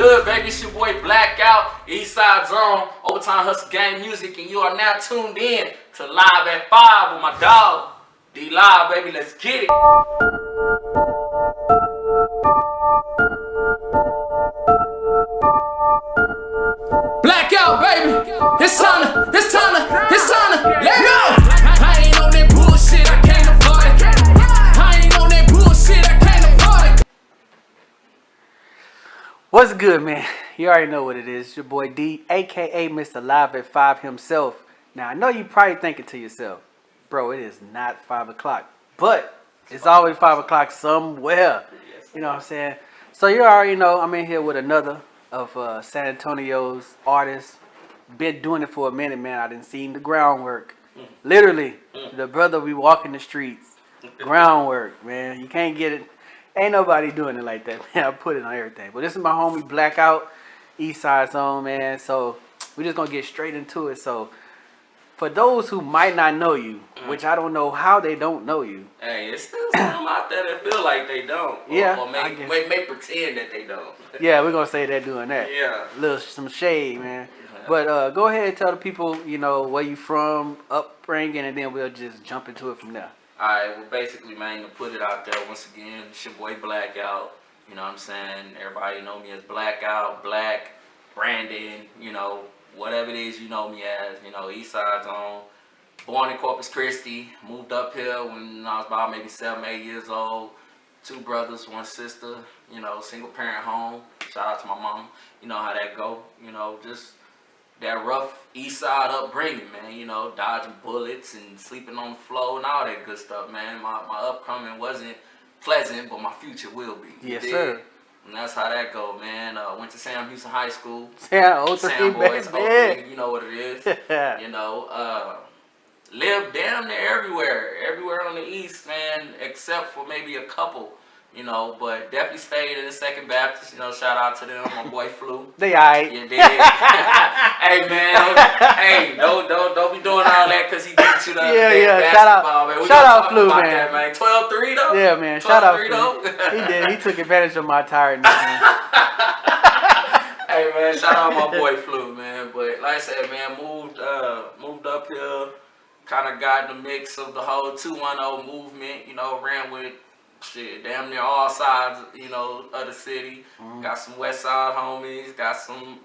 good, baby? It's your boy Blackout, Eastside Zone, Overtime Hustle Gang Music, and you are now tuned in to Live at 5 with my dog, D Live, baby. Let's get it. Blackout, baby. It's time to let go. I ain't on that bullshit, I came to party. I ain't on that bullshit, I came to party. What's good, man? You already know what it is. It's your boy D, aka Mr. Live at 5 himself. Now, I know you probably thinking to yourself, bro, it is not 5 o'clock, but it's always 5 o'clock somewhere. You know what I'm saying? So you already know I'm in here with another of San Antonio's artists. Been doing it for a minute, man. I didn't see the groundwork. Literally, the brother be walking the streets. Groundwork, man. You can't get it. Ain't nobody doing it like that, man. I put it on everything. But this is my homie Blackout, Eastside Zone, man. So we're just gonna get straight into it. So for those who might not know you, which I don't know how they don't know you. Hey, it's still some out there that feel like they don't. Or may pretend that they don't. Yeah, we're gonna say they're doing that. Yeah. Some shade, man. But go ahead and tell the people, you know, where you from, upbringing, and then we'll just jump into it from there. Alright, well basically, man, to put it out there once again, it's your boy Blackout. You know what I'm saying? Everybody know me as Blackout, Black, Brandon, you know, whatever it is you know me as, you know, Eastside Zone. Born in Corpus Christi, moved up here when I was about maybe 7, 8 years old. 2 brothers, 1 sister, you know, single parent home. Shout out to my mom. You know how that go, you know, just that rough east side upbringing, man, you know, dodging bullets and sleeping on the floor and all that good stuff, man. My upcoming wasn't pleasant, but my future will be. Yes, sir. And that's how that go, man. Went to Sam Houston High School. Yeah, Sam boys, Oakland, you know what it is. You know, lived damn near everywhere on the east, man, except for maybe a couple. You know, but definitely stayed in the Second Baptist. You know, shout out to them. My boy Flew. They alright. You did. Hey man, hey, don't be doing all that because he beat you the other day in basketball, man. Shout out Flew, man. That, man. 12-3 though. Yeah, man. Shout out Flew. He did. He took advantage of my tiredness, man. Hey man, shout out my boy Flew, man. But like I said, man, moved up here. Kind of got in the mix of the whole 210 movement. You know, ran with. Shit, damn near all sides, you know, of the city. Got some west side homies, got some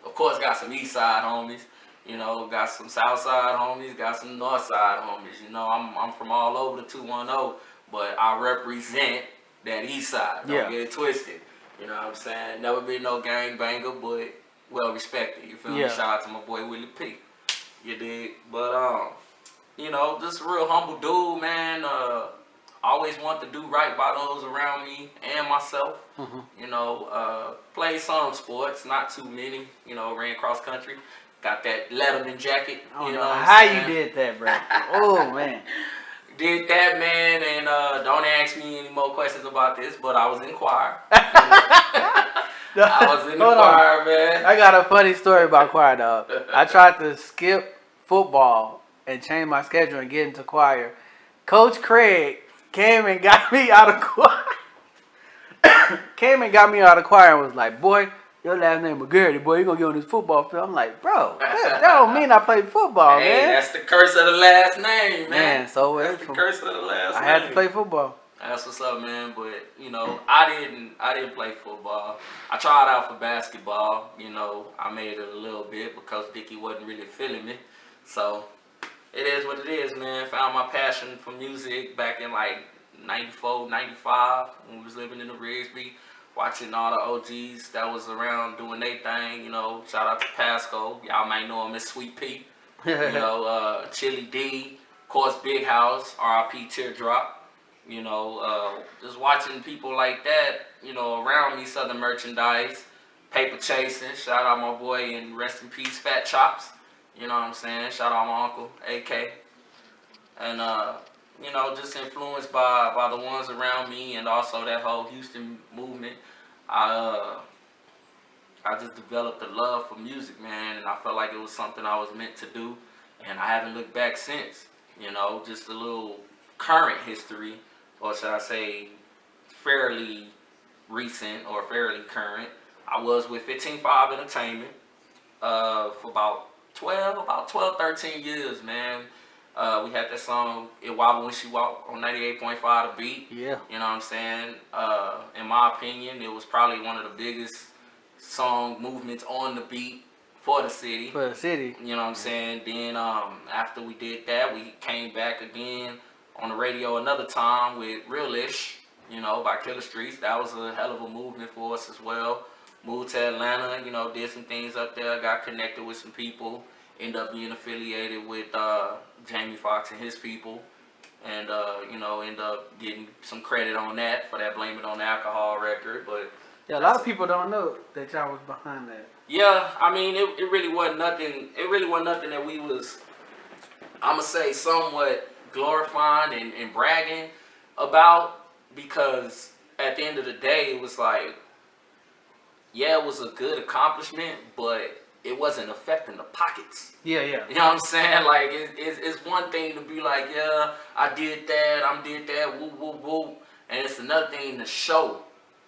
east side homies, you know, got some south side homies, got some north side homies. You know, I'm from all over the 210, but I represent that east side. Don't get it twisted. You know what I'm saying? Never been no gang banger, but well respected. You feel me? Shout out to my boy Willie P. You dig? But you know, just a real humble dude, man. Always want to do right by those around me and myself. You know, play some sports, not too many. You know, ran cross country. Got that Letterman jacket. I don't know how you did that, bro. Oh, man. Did that, man, and don't ask me any more questions about this, but I was in choir. I was in the choir, man. I got a funny story about choir, dog. I tried to skip football and change my schedule and get into choir. Coach Craig came and got me out of choir. And was like, boy, your last name McGarry, boy, you gonna get on this football field. I'm like, bro, that don't mean I play football, hey, man. That's the curse of the last name, man. So that's the curse of the last name. I had to play football. That's what's up, man. But you know, I didn't play football. I tried out for basketball. You know, I made it a little bit because Dickie wasn't really feeling me. So it is what it is, man. Found my passion for music back in like 94, 95 when we was living in the Rigsby, watching all the OGs that was around doing their thing. You know, shout out to Pasco. Y'all might know him as Sweet Pea. You know, Chili D, of course, Big House, R.I.P. Teardrop. You know, just watching people like that, you know, around me, Southern Merchandise, Paper Chasing. Shout out my boy and rest in peace, Fat Chops. You know what I'm saying? Shout out my uncle, AK. And, you know, just influenced by the ones around me and also that whole Houston movement. I just developed a love for music, man, and I felt like it was something I was meant to do. And I haven't looked back since. You know, just a little current history, or should I say fairly recent or fairly current. I was with 15-5 Entertainment for about 12, 13 years, man. We had that song, It Wobble When She Walk, on 98.5 The Beat. Yeah. You know what I'm saying? In my opinion, it was probably one of the biggest song movements on the beat for the city. For the city. You know what I'm saying? Then after we did that, we came back again on the radio another time with Realish, you know, by Killer Streets. That was a hell of a movement for us as well. Moved to Atlanta, you know, did some things up there, got connected with some people, ended up being affiliated with Jamie Foxx and his people, and, you know, ended up getting some credit on that for that Blame It on Alcohol record. But yeah, a lot of people don't know that y'all was behind that. yeah, I mean, it really wasn't nothing. It really wasn't nothing that we was, I'ma say, somewhat glorifying and bragging about, because at the end of the day, it was like, yeah, it was a good accomplishment, but it wasn't affecting the pockets. Yeah, yeah. You know what I'm saying? Like, it's one thing to be like, yeah, I did that, whoop, whoop, whoop. And it's another thing to show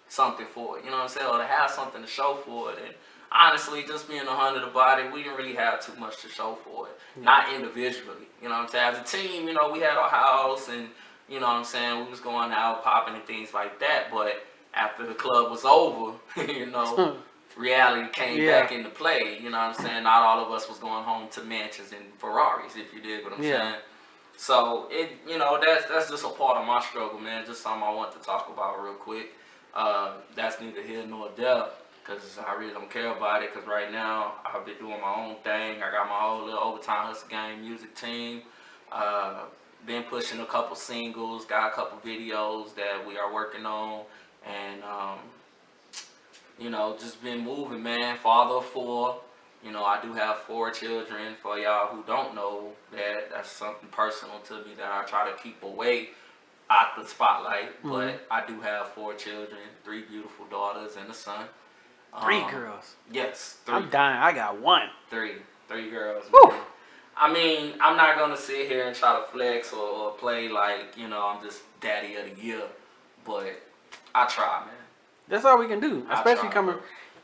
something for it. You know what I'm saying? Or to have something to show for it. And honestly, just being 100 about it, we didn't really have too much to show for it. Not individually. You know what I'm saying? As a team, you know, we had our house and, you know what I'm saying, we was going out popping and things like that. But after the club was over, you know, reality came back into play. You know what I'm saying? Not all of us was going home to mansions and Ferraris, if you dig what I'm saying. So it, you know, that's just a part of my struggle, man. Just something I want to talk about real quick. That's neither here nor there, because I really don't care about it. Because right now I've been doing my own thing. I got my own little Overtime Hustle Game music team. Been pushing a couple singles, got a couple videos that we are working on, and you know, just been moving, man. Father of 4. You know, I do have 4 children. For y'all who don't know, that's something personal to me that I try to keep away out the spotlight. But I do have 4 children, 3 beautiful daughters and a son. 3 girls. Yes, 3. I'm dying. I got 1. 3 girls. Woo. I mean, I'm not gonna sit here and try to flex or play like, you know, I'm just daddy of the year, but I try, man. That's all we can do, especially coming.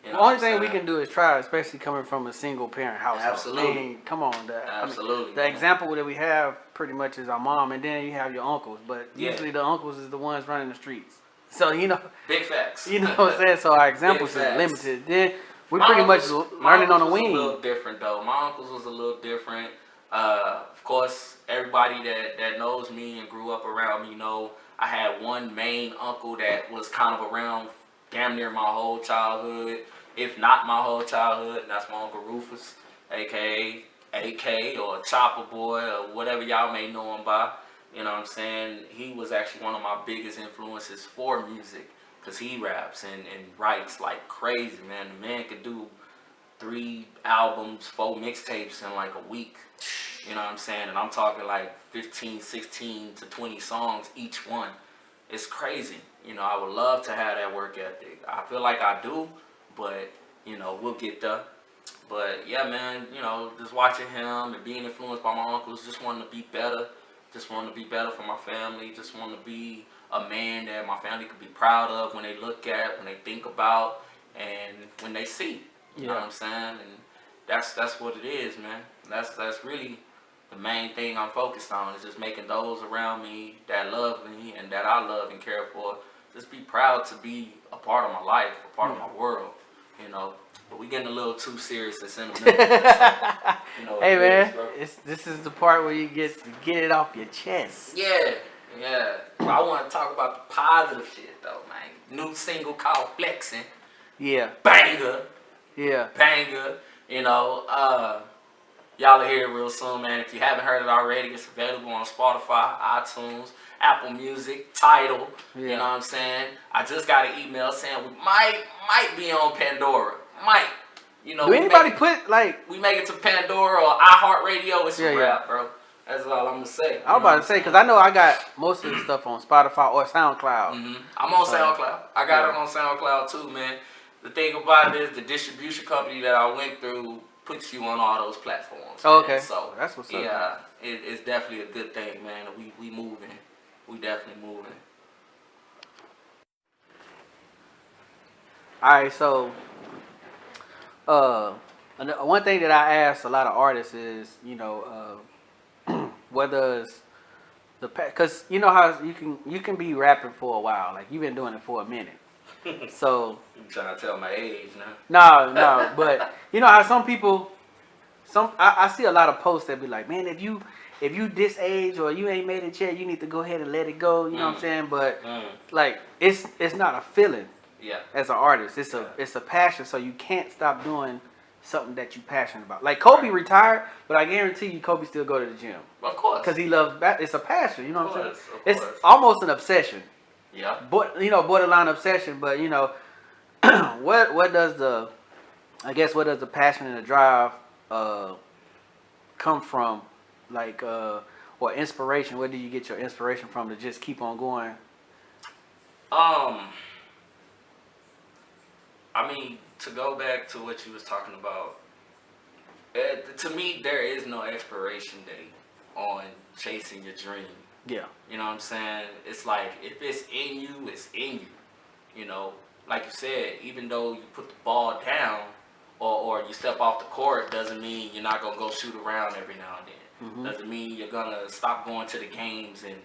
You The know only thing we can do is try, especially coming from a single parent household. Absolutely. I mean, come on, Absolutely. I mean, the example that we have pretty much is our mom, and then you have your uncles. But usually the uncles is the ones running the streets. So you know, big facts. You know what I'm saying? So our examples is limited. Then we pretty much learning on the wing. My uncles was a little different though. My uncles was a little different. Of course, everybody that knows me and grew up around me know I had one main uncle that was kind of around damn near my whole childhood, if not my whole childhood, and that's my Uncle Rufus, aka AK or Chopper Boy or whatever y'all may know him by. You know what I'm saying? He was actually one of my biggest influences for music, because he raps and writes like crazy, man. The man could do 3 albums, 4 mixtapes in like a week. You know what I'm saying? And I'm talking like 15, 16 to 20 songs each one. It's crazy. You know, I would love to have that work ethic. I feel like I do, but, you know, we'll get there. But, yeah, man, you know, just watching him and being influenced by my uncles, just wanting to be better. Just wanting to be better for my family. Just wanting to be a man that my family could be proud of when they look at, when they think about, and when they see. You know what I'm saying? And that's what it is, man. That's really the main thing I'm focused on, is just making those around me that love me and that I love and care for just be proud to be a part of my life, a part of my world, you know. But we getting a little too serious and sentimental. So, you know, hey man, this is the part where you get to get it off your chest. Yeah. But I want to talk about the positive shit though, man. New single called FLEXXIN. Yeah. Banger. Yeah. Banger. You know, y'all will hear it real soon, man. If you haven't heard it already, it's available on Spotify, iTunes, Apple Music, Tidal. You know what I'm saying? I just got an email saying we might be on Pandora. Might. You know, do anybody put like, we make it to Pandora or iHeartRadio? It's a wrap, bro. That's all I'm gonna say. I was about to say, because I know I got most of the stuff on Spotify or SoundCloud. I'm on SoundCloud. I got it on SoundCloud too, man. The thing about it is the distribution company that I went through puts you on all those platforms. Oh, okay. So that's what's up. Yeah, it's definitely a good thing, man. We moving. We definitely moving. All right, so One thing that I ask a lot of artists is, what does because you know how you can be rapping for a while, like you've been doing it for a minute. So You trying to tell my age now? no, but you know how some people, I see a lot of posts that be like, man, if you this age or you ain't made it yet, you need to go ahead and let it go. You know what I'm saying? But like it's not a feeling. Yeah. As an artist, it's a passion. So you can't stop doing something that you passionate about. Like Kobe retired, but I guarantee you, Kobe still go to the gym. Of course. Because he loves it's a passion. You know what I'm saying? It's course. almost an obsession. Yeah. But borderline obsession. But what does the passion and the drive come from? Like or inspiration? Where do you get your inspiration from to just keep on going? I mean, to go back to what you was talking about, to me, there is no expiration date on chasing your dream. Yeah. You know what I'm saying? It's like, if it's in you, it's in you. You know, like you said, even though you put the ball down or you step off the court, doesn't mean you're not going to go shoot around every now and then. Mm-hmm. Doesn't mean you're going to stop going to the games and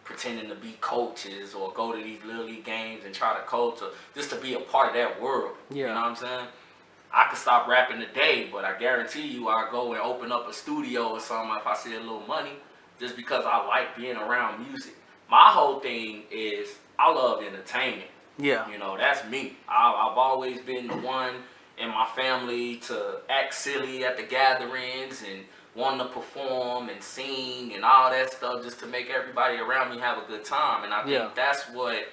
pretending to be coaches or go to these little league games and try to coach or just to be a part of that world. Yeah. You know what I'm saying? I could stop rapping today, but I guarantee you I'll go and open up a studio or something if I see a little money, just because I like being around music. My whole thing is I love entertainment. Yeah. You know, that's me. I've always been the one in my family to act silly at the gatherings and wanting to perform and sing and all that stuff just to make everybody around me have a good time. And I think that's where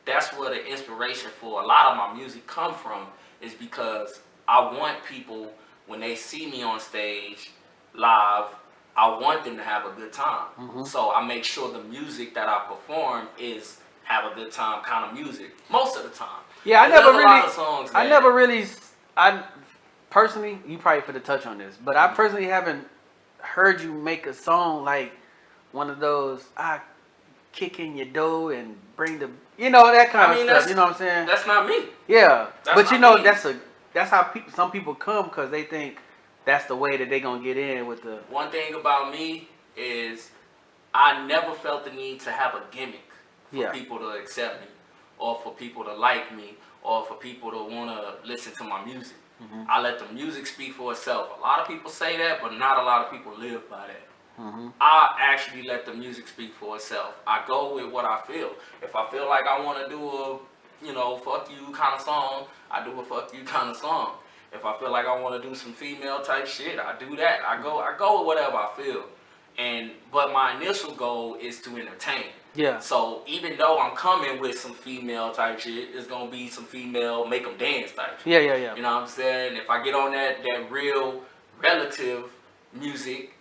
the inspiration for a lot of my music come from, is because I want people, when they see me on stage live, I want them to have a good time. Mm-hmm. So I make sure the music that I perform is have a good time kind of music most of the time. Yeah, I personally, you probably put a touch on this, but I personally haven't heard you make a song like one of those, I kick in your door and bring the, that kind of stuff. You know what I'm saying? That's not me. Yeah, but that's how some people come, because they think that's the way that they gonna get in with the. One thing about me is I never felt the need to have a gimmick for people to accept me, or for people to like me, or for people to want to listen to my music. Mm-hmm. I let the music speak for itself. A lot of people say that, but not a lot of people live by that. Mm-hmm. I actually let the music speak for itself. I go with what I feel. If I feel like I want to do a, fuck you kind of song, I do a fuck you kind of song. If I feel like I want to do some female type shit, I do that. I go with whatever I feel. But my initial goal is to entertain. Yeah. So even though I'm coming with some female type shit, it's gonna be some female make them dance type shit. Yeah. You know what I'm saying? If I get on that real relative music,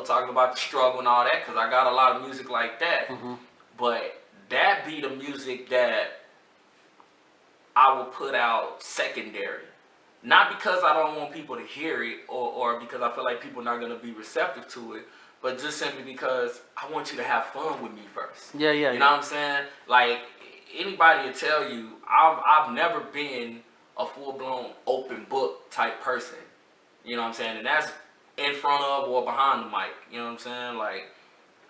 talking about the struggle and all that, because I got a lot of music like that. Mm-hmm. But that be the music that I will put out secondary. Not because I don't want people to hear it, or because I feel like people are not gonna be receptive to it, but just simply because I want you to have fun with me first. Yeah. You know what I'm saying? Like, anybody will tell you, I've never been a full-blown open book type person. You know what I'm saying? And that's in front of or behind the mic. You know what I'm saying? Like,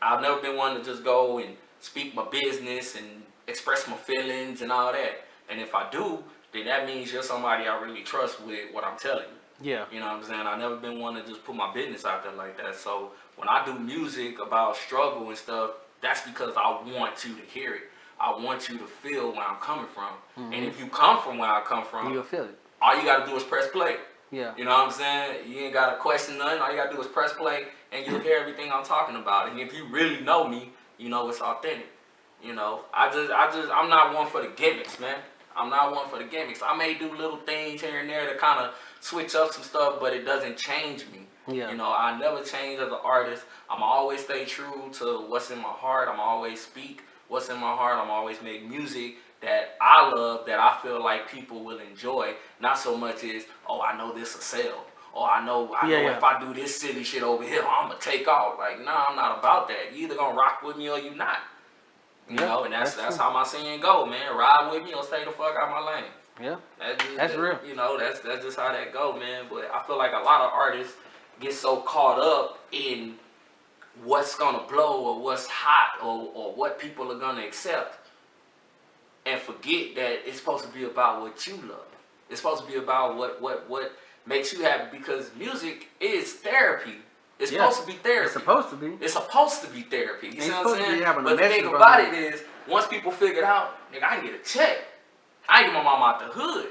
I've never been one to just go and speak my business and express my feelings and all that. And if I do, then that means you're somebody I really trust with what I'm telling you. Yeah. You know what I'm saying? I've never been one to just put my business out there like that. So when I do music about struggle and stuff, that's because I want you to hear it. I want you to feel where I'm coming from. Mm-hmm. And if you come from where I come from, you'll feel it. All you got to do is press play. Yeah. You know what I'm saying? You ain't got to question nothing. All you got to do is press play, and you'll hear everything I'm talking about. And if you really know me, you know it's authentic. I'm not one for the gimmicks, man. I'm not one for the gimmicks. I may do little things here and there to kind of switch up some stuff, but it doesn't change me. Yeah. I never change as an artist. I'm always stay true to what's in my heart. I'm always speak what's in my heart. I'm always make music that I love, that I feel like people will enjoy. Not so much as, oh, I know this will sell. Or I know if I do this silly shit over here, I'm going to take off. Like, nah, I'm not about that. You either going to rock with me or you not. And that's how my saying go, man. Ride with me or stay the fuck out my lane. Yeah, That's real. You know, that's just how that go, man. But I feel like a lot of artists get so caught up in what's gonna blow or what's hot or what people are gonna accept, and forget that it's supposed to be about what you love. It's supposed to be about what makes you happy, because music is therapy. It's supposed to be therapy. It's supposed to be. It's supposed to be therapy. You see what I'm saying? But the thing about it is, once people figure it out, nigga, I can get a check. I can get my mom out the hood.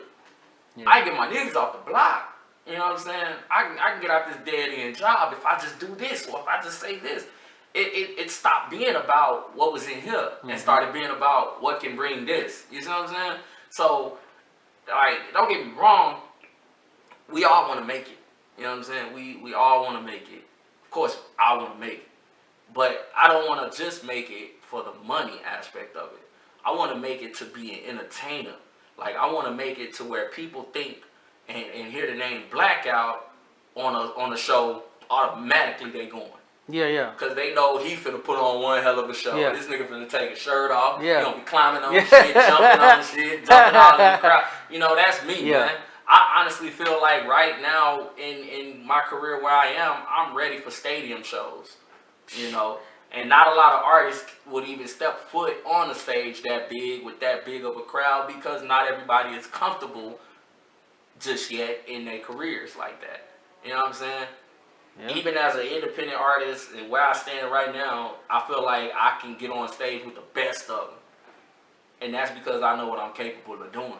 Yeah. I can get my niggas off the block. You know what I'm saying? I can get out this dead end job if I just do this or if I just say this. It stopped being about what was in here and started being about what can bring this. You see what I'm saying? So, like, don't get me wrong. We all want to make it. You know what I'm saying? We all want to make it. Of course, I want to make it. But I don't want to just make it for the money aspect of it. I want to make it to be an entertainer. Like, I want to make it to where people think and hear the name Blackout on a show, automatically they going. Yeah. Because they know he finna put on one hell of a show. Yeah. This nigga finna take his shirt off. Yeah. He gonna be climbing on shit, jumping on shit, jumping out in the crowd. You know, that's me, man. I honestly feel like right now in my career where I am, I'm ready for stadium shows. You know, and not a lot of artists would even step foot on a stage that big with that big of a crowd, because not everybody is comfortable just yet in their careers like that. You know what I'm saying? Yeah. Even as an independent artist and where I stand right now, I feel like I can get on stage with the best of them. And that's because I know what I'm capable of doing.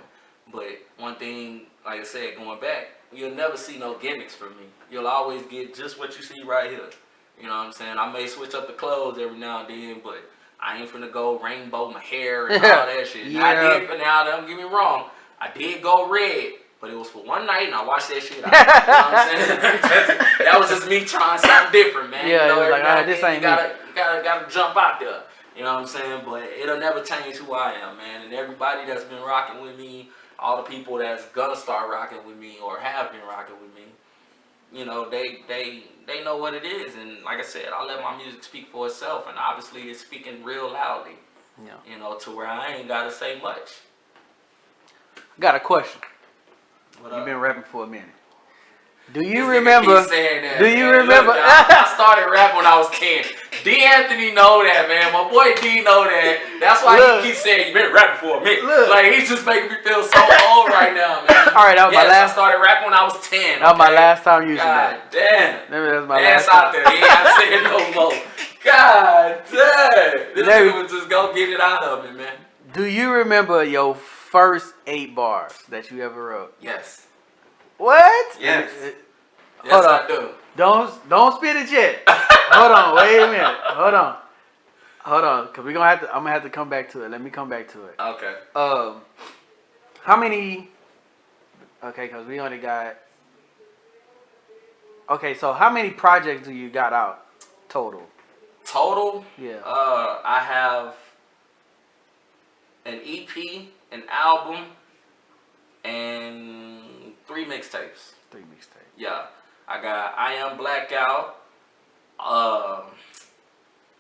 But one thing, like I said, going back, you'll never see no gimmicks from me. You'll always get just what you see right here. You know what I'm saying? I may switch up the clothes every now and then, but I ain't finna go rainbow my hair and all that shit. Yeah. I did, but now, don't get me wrong, I did go red, but it was for one night, and I watched that shit out. You know what I'm saying? That was just me trying something different, man. Yeah, you know, it was like, this ain't me. You gotta jump out there. You know what I'm saying? But it'll never change who I am, man. And everybody that's been rocking with me, all the people that's gonna start rocking with me or have been rocking with me, you know, they know what it is. And like I said, I let my music speak for itself, and obviously it's speaking real loudly. Yeah. You know, to where I ain't gotta say much. Got a question. You've been rapping for a minute. Do you remember? That, do you remember? Look, I started rapping when I was 10. D. Anthony know that, man. My boy D know that. That's why he keeps saying you been rapping for a minute. Like, he's just making me feel so old right now, man. All right, that was my last. I started rapping when I was 10. That was my last time using that. God damn. That was my last time. Out there. He ain't saying no more. God damn. This nigga was just go get it out of me, man. Do you remember your first 8 bars that you ever wrote? Yes. What? Yes. Hold on. I do. Don't spit it yet. Hold on. Wait a minute. Hold on. Cause I'm gonna have to come back to it. Let me come back to it. Okay. How many? Okay, cause we only got. Okay, so how many projects do you got out total? Total? Yeah. I have an EP, an album, and 3 mixtapes. 3 mixtapes. Yeah. I got I Am Blackout,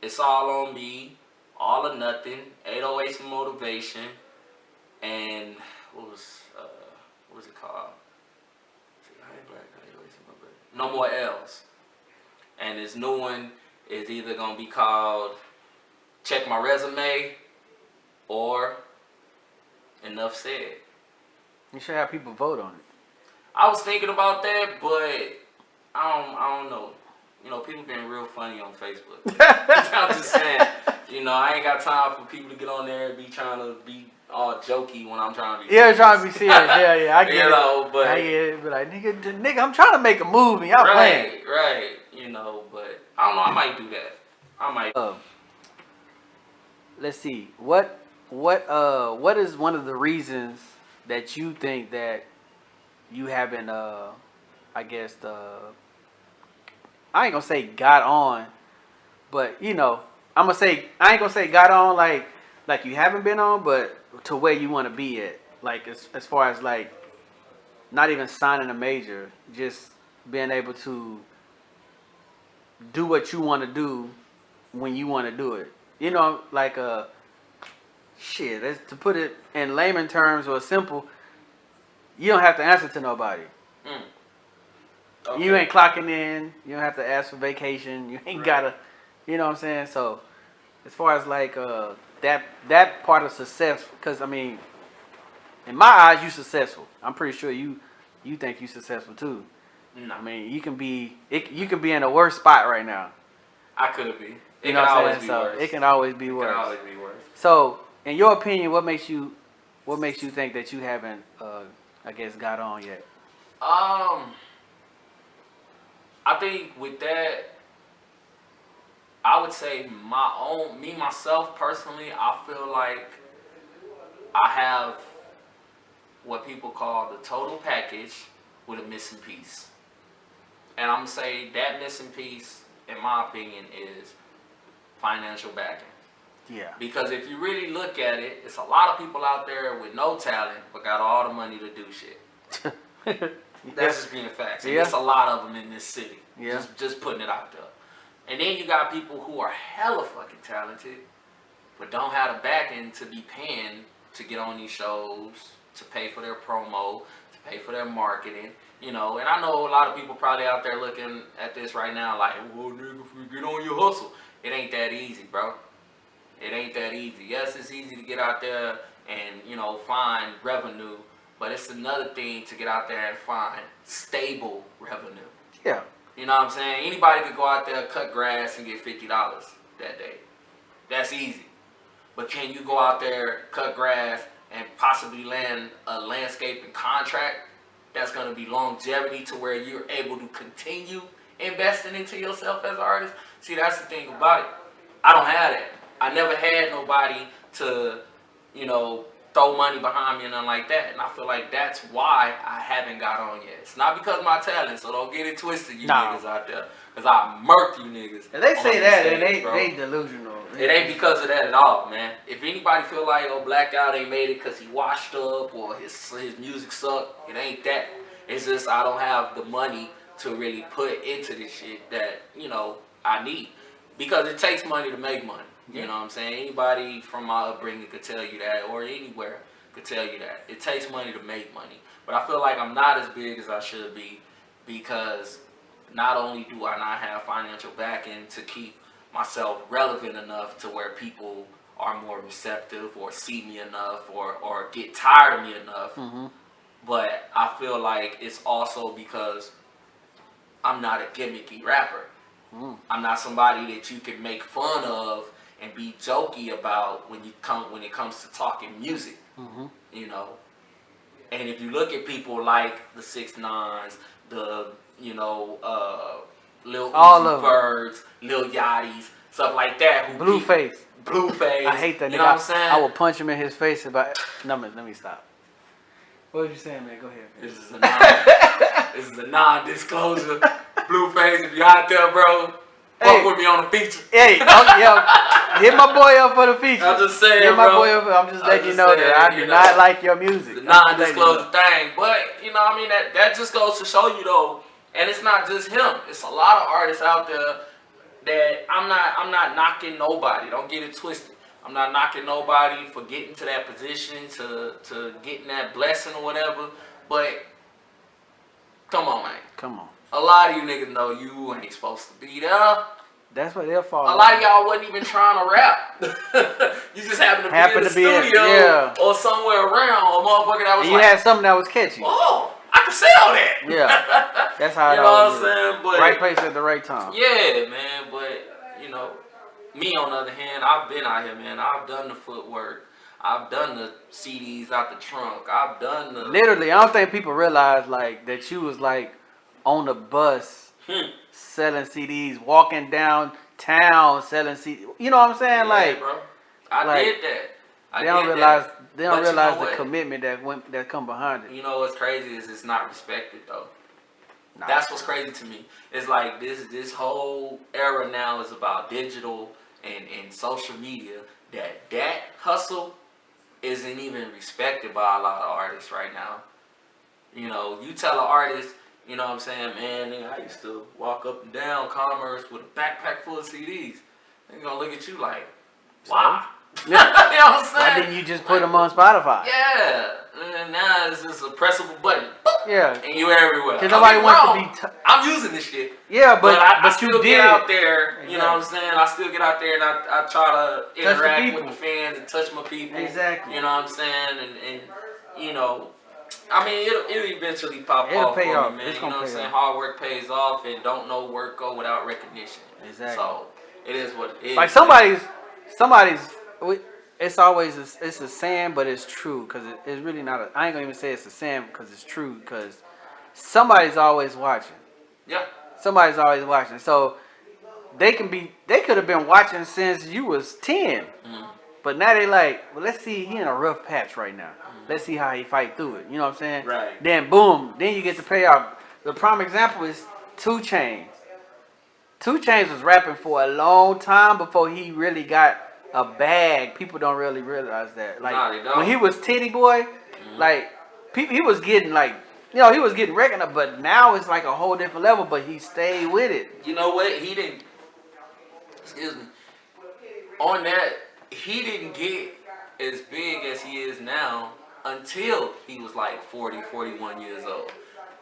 It's All On Me, All or Nothing, 808s Motivation, and what was it called? I Am Blackout, 808s Motivation. No More L's. And this new one is either gonna be called Check My Resume or Enough Said. You should have people vote on it. I was thinking about that, but I don't know. You know, people been real funny on Facebook. I'm just saying, you know, I ain't got time for people to get on there and be trying to be all jokey when I'm trying to be serious. Trying to be serious. Yeah, I get you know, but I get it. But like, nigga, I'm trying to make a movie. Y'all playing. Right. You know, but I don't know. I might do that. I might. Let's see. What is one of the reasons that you think that you haven't, I guess, I ain't gonna say got on, but you know, I ain't gonna say got on like you haven't been on, but to where you want to be at, like as far as like not even signing a major, just being able to do what you want to do when you want to do it. You know, like shit. To put it in layman terms or simple, you don't have to answer to nobody. Mm. Okay. You ain't clocking in. You don't have to ask for vacation. You ain't gotta, you know what I'm saying? So, as far as like that part of success, because I mean, in my eyes, you successful. I'm pretty sure you think you successful too. No. I mean, you can be in a worse spot right now. I could be. You know what I'm saying? So it can always be worse. It can always be worse. So, in your opinion, what makes you think that you haven't, I guess, got on yet? I think with that, I would say myself personally, I feel like I have what people call the total package with a missing piece. And I'm going to say that missing piece, in my opinion, is financial backing. Yeah. Because if you really look at it, it's a lot of people out there with no talent but got all the money to do shit. That's just being facts. And there's a lot of them in this city. Yeah. Just putting it out there. And then you got people who are hella fucking talented but don't have the backing to be paying to get on these shows, to pay for their promo, to pay for their marketing. You know, and I know a lot of people probably out there looking at this right now like, well, nigga, if you get on your hustle. It ain't that easy, bro. It ain't that easy. Yes, it's easy to get out there and, you know, find revenue, but it's another thing to get out there and find stable revenue. Yeah. You know what I'm saying? Anybody could go out there, cut grass, and get $50 that day. That's easy. But can you go out there, cut grass, and possibly land a landscaping contract that's going to be longevity to where you're able to continue investing into yourself as an artist? See, that's the thing about it. I don't have that. I never had nobody to, you know, throw money behind me and nothing like that. And I feel like that's why I haven't got on yet. It's not because of my talent, so don't get it twisted, you niggas out there. Because I murk you niggas. If they say that, then they delusional. It ain't because of that at all, man. If anybody feel like, oh, Blackout ain't made it because he washed up or his music sucked, it ain't that. It's just I don't have the money to really put into this shit that, you know, I need. Because it takes money to make money. You know what I'm saying? Anybody from my upbringing could tell you that, or anywhere could tell you that. It takes money to make money. But I feel like I'm not as big as I should be because not only do I not have financial backing to keep myself relevant enough to where people are more receptive or see me enough or get tired of me enough, but I feel like it's also because I'm not a gimmicky rapper. I'm not somebody that you can make fun of and be jokey about when it comes to talking music. You know, and if you look at people like the 6ix9ines, the Lil Uzi Verts, Lil Yachty's, stuff like that. Blueface. I hate that nigga. You know what I'm saying? I will punch him in his face if I. No, let me stop. What was you saying, man? Go ahead. Man. This is a non-disclosure. Blueface, if you out there, bro, fuck with me on the feature. Hey, hit my boy up for the feature. I'm just saying, hit my bro. boy up. I'm just letting you know that I do not like your music. It's a non-disclosure thing, but you know, what I mean, that just goes to show you though, and it's not just him. It's a lot of artists out there that I'm not knocking nobody. Don't get it twisted. I'm not knocking nobody for getting to that position, to getting that blessing or whatever. But come on, man. Come on. A lot of you niggas know you ain't supposed to be there. That's what they're for. A lot of y'all wasn't even trying to rap. You just happened to be in the studio or somewhere around a motherfucker that was and you had something that was catchy. Oh, I can sell that. Yeah. That's how you know what I'm saying? But right place at the right time. Yeah, man. But, you know, me on the other hand, I've been out here, man. I've done the footwork. I've done the CDs out the trunk. I've done the... Literally, I don't think people realize, like, that you was, like, on the bus selling CDs, walking downtown selling CDs. You know what I'm saying? Yeah, like, bro. I did that. They don't realize the commitment that come behind it. You know what's crazy is it's not respected, though. Nah. That's what's crazy to me. It's like this whole era now is about digital and social media. That hustle isn't even respected by a lot of artists right now. You know, you tell an artist, you know what I'm saying, man, nigga, I used to walk up and down Commerce with a backpack full of CDs. They're gonna look at you like, wow. You know what I'm saying? Why didn't you just put them on Spotify? Yeah. And now it's just a pressable button. Boop, yeah. And you everywhere. Because nobody wants to be... I'm using this shit. Yeah, but I you still did. get out there. Exactly. You know what I'm saying? I still get out there and I try to interact with the fans and touch my people. Exactly. You know what I'm saying? And you know, I mean, it'll eventually pop it'll off pay for off. me, man. It's You know what I'm saying? off. Hard work pays off, and don't no work go without recognition. Exactly. So it is what it is. Like somebody's. It's always it's a saying, but it's true because it's really not. I ain't gonna even say it's a saying because it's true because somebody's always watching. Yeah. Somebody's always watching. So they could have been watching since you was 10. Mm-hmm. But now they like, well, let's see, he in a rough patch right now. Mm-hmm. Let's see how he fight through it. You know what I'm saying? Right. Then boom, then you get the payoff. The prime example is 2 Chainz. 2 Chainz was rapping for a long time before he really got a bag. People don't really realize that. Like they don't. when he was Titty Boy, like he was getting like, you know, he was getting recognized, but now it's like a whole different level. But he stayed with it. You know what? He didn't. Excuse me. On that, he didn't get as big as he is now until he was like 40, 41 years old.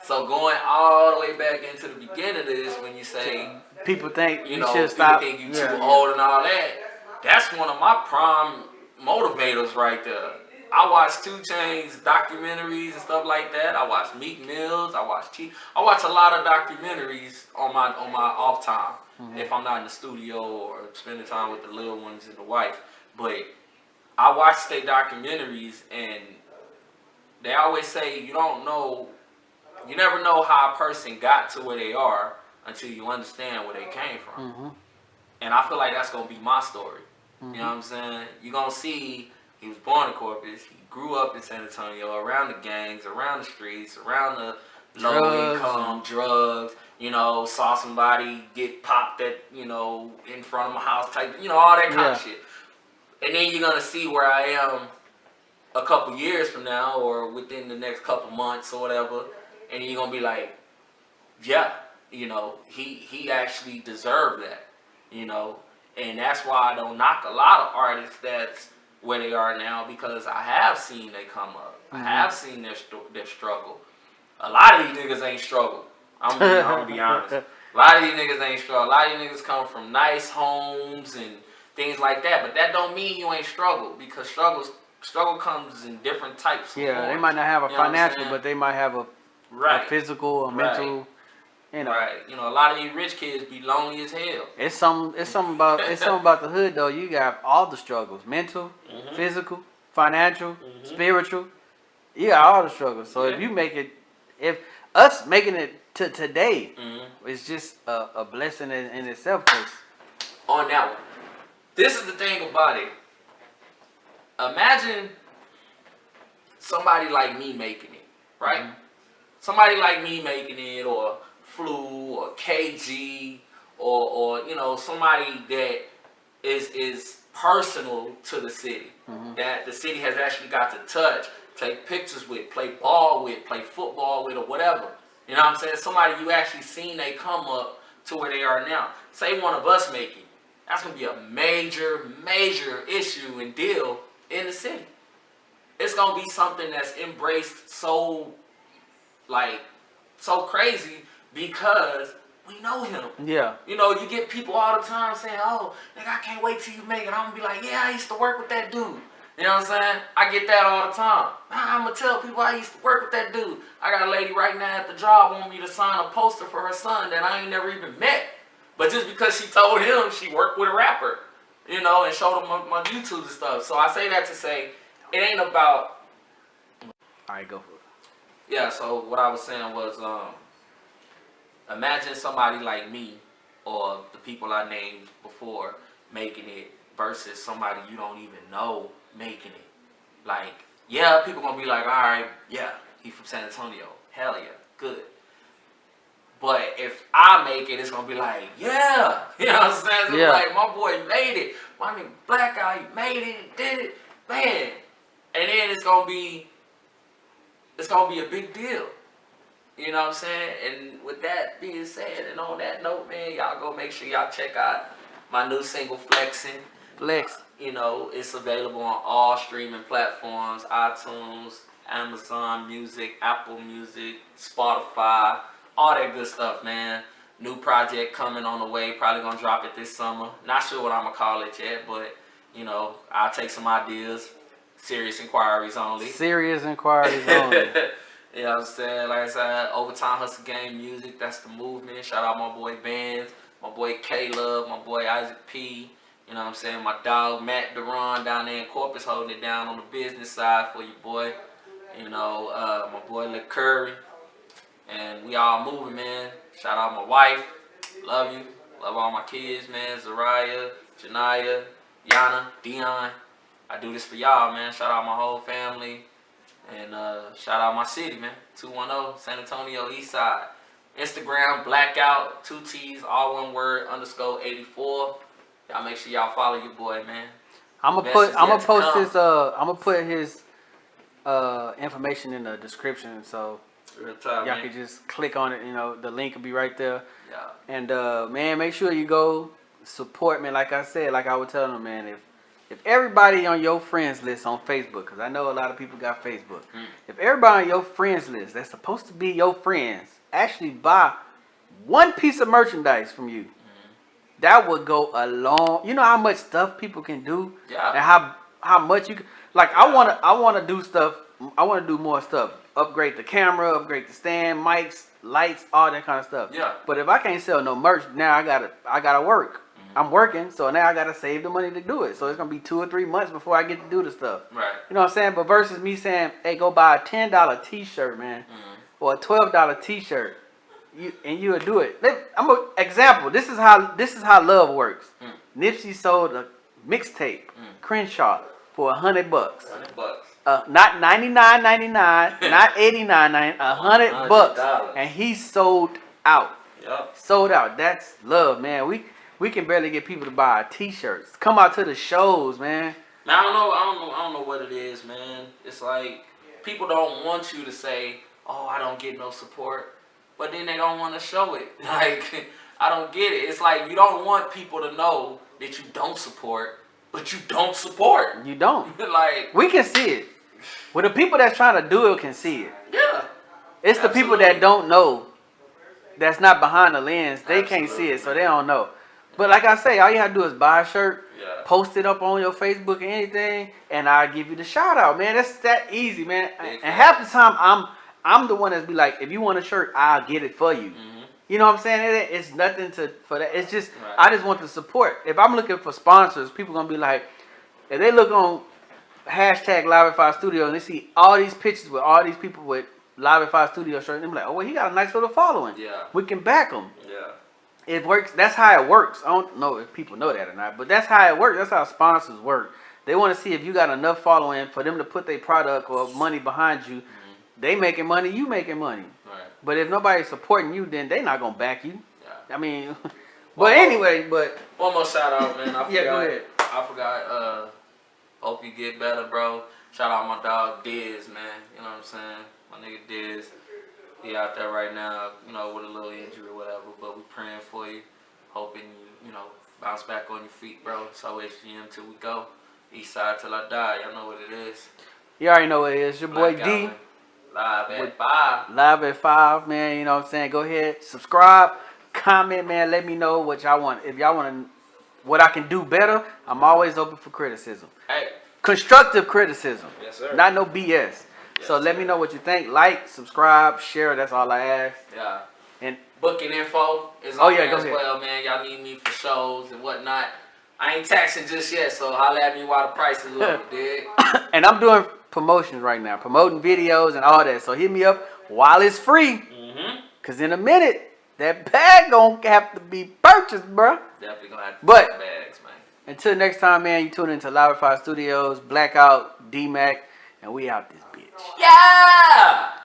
So going all the way back into the beginning of this, when you say people think you know, should people stop. think you too old and all that, that's one of my prime motivators right there. I watch 2 Chainz documentaries and stuff like that. I watch Meek Mills. I watch a lot of documentaries on my off time if I'm not in the studio or spending time with the little ones and the wife. But I watch their documentaries, and they always say you never know how a person got to where they are until you understand where they came from. Mm-hmm. And I feel like that's gonna be my story. You know what I'm saying? You're gonna see he was born in Corpus. He grew up in San Antonio, around the gangs, around the streets, around the low income, drugs. You know, saw somebody get popped at, you know, in front of my house type, you know, all that kind of shit. And then you're gonna see where I am a couple years from now, or within the next couple months or whatever, and you're gonna be like, yeah, you know, he actually deserved that, you know. And that's why I don't knock a lot of artists that's where they are now, because I have seen they come up. I have seen their struggle. A lot of these niggas ain't struggled. I'm gonna be honest. A lot of these niggas ain't struggled. A lot of these niggas come from nice homes and things like that. But that don't mean you ain't struggled, because struggle comes in different types of forms. They might not have a financial, but they might have a physical, a mental. You know. Right. You know, a lot of these rich kids be lonely as hell. It's something about the hood though. You got all the struggles: mental, physical, financial, spiritual. You got all the struggles. So if you make it, if us making it to today, it's just a blessing in itself. Cause on that one, this is the thing about it. Imagine somebody like me making it, right? Somebody like me making it, or Flu, or KG, or you know, somebody that is personal to the city, that the city has actually got to touch, take pictures with, play ball with, play football with, or whatever. You know what I'm saying? Somebody you actually seen they come up to where they are now. Say one of us make it. That's gonna be a major, major issue and deal in the city. It's gonna be something that's embraced so crazy, because we know him. Yeah. You know, you get people all the time saying, oh, nigga, I can't wait till you make it. I'm gonna be like, yeah, I used to work with that dude. You know what I'm saying? I get that all the time. I'm gonna tell people I used to work with that dude. I got a lady right now at the job want me to sign a poster for her son that I ain't never even met. But just because she told him she worked with a rapper, you know, and showed him my YouTube and stuff. So I say that to say, it ain't about... Alright, go for it. Yeah, so what I was saying was, imagine somebody like me, or the people I named before, making it, versus somebody you don't even know making it. Like, yeah, people gonna be like, alright, yeah, he from San Antonio. Hell yeah, good. But if I make it, it's gonna be like, yeah, you know what I'm saying? It's like, my boy made it. My nigga Blackout, he made it, he did it, man. And then it's gonna be a big deal. You know what I'm saying? And with that being said, and on that note, man, y'all go make sure y'all check out my new single, FLEXXIN. Flex. You know, it's available on all streaming platforms: iTunes, Amazon Music, Apple Music, Spotify, all that good stuff, man. New project coming on the way. Probably gonna drop it this summer. Not sure what I'm gonna call it yet, but you know, I'll take some ideas. Serious inquiries only. Serious inquiries only. You know what I'm saying? Like I said, Overtime Hustle Game Music, that's the movement. Shout out my boy Bands, my boy K-Love, my boy Isaac P. You know what I'm saying? My dog Matt Duran down there in Corpus holding it down on the business side for you, boy. You know, my boy Lil Curry. And we all moving, man. Shout out my wife. Love you. Love all my kids, man. Zariah, Janaya, Yana, Dion. I do this for y'all, man. Shout out my whole family. And shout out my city, man. 210 San Antonio East Side. Instagram, Blackout, 2 T's, all one word, _84. Y'all make sure y'all follow your boy, man. I'm gonna put his information in the description, so y'all can just click on it. You know, the link will be right there. Yeah. And man, make sure you go support, man. Like I said, like I was telling them, man, if everybody on your friends list on Facebook, because I know a lot of people got Facebook. If everybody on your friends list that's supposed to be your friends actually buy one piece of merchandise from you, that would go a long. You know how much stuff people can do, and how much you can. Like I wanna do stuff. I wanna do more stuff. Upgrade the camera, upgrade the stand, mics, lights, all that kind of stuff. Yeah. But if I can't sell no merch, now I gotta work. I'm working, so now I gotta save the money to do it. So it's gonna be 2 or 3 months before I get to do the stuff. Right. You know what I'm saying? But versus me saying, hey, go buy a $10 t-shirt, man, or a $12 t-shirt, you would do it. I'm an example. This is how love works. Nipsey sold a mixtape, Crenshaw, for $100. $100. Not $99.99, not $89.99, $100, and he sold out. Yep. Sold out. That's love, man. We can barely get people to buy our t-shirts. Come out to the shows, man. Now I don't know what it is, man. It's like people don't want you to say, "Oh, I don't get no support," but then they don't want to show it. Like I don't get it. It's like you don't want people to know that you don't support, but you don't support. You don't. Like we can see it. Well, the people that's trying to do it can see it. Yeah. It's the people that don't know, that's not behind the lens. They can't see it, so they don't know. But like I say, all you have to do is buy a shirt, post it up on your Facebook or anything, and I'll give you the shout out, man. That's that easy, man. And half the time, I'm the one that's be like, if you want a shirt, I'll get it for you. You know what I'm saying? It's nothing for that. It's just I just want the support. If I'm looking for sponsors, people gonna be like, if they look on hashtag Live at 5 Studio and they see all these pictures with all these people with Live at 5 Studio shirts, they're like, oh well, he got a nice little following. Yeah. We can back him. Yeah. It works. That's how it works. I don't know if people know that or not, but that's how it works. That's how sponsors work. They want to see if you got enough following for them to put their product or money behind you. They making money, you making money. Right. But if nobody's supporting you, then they not gonna back you. Yeah. I mean, but anyway, but one more shout out, man. Go ahead. I forgot. Hope you get better, bro. Shout out my dog Diz, man. You know what I'm saying? My nigga Diz. He out there right now, you know, with a little injury or whatever, but we praying for you, hoping you know, bounce back on your feet, bro. So HGM till we go, East Side till I die. Y'all know what it is. You already know what it is. Your boy D. Live at 5. Live at 5, man. You know what I'm saying? Go ahead, subscribe, comment, man. Let me know what y'all want. If y'all want what I can do better, I'm always open for criticism. Hey. Constructive criticism. Yes, sir. Not no BS. So let me know what you think. Like, subscribe, share. That's all I ask. Yeah. And booking info is on there as well, man. Y'all need me for shows and whatnot. I ain't taxing just yet, so holla at me while the price is low, dig? And I'm doing promotions right now, promoting videos and all that. So hit me up while it's free. Cause in a minute, that bag gonna have to be purchased, bro. Definitely gonna have to buy bags, man. Until next time, man. You tune into Live at 5 Studios, Blackout, D-Mac, and we out this bitch. Yeah!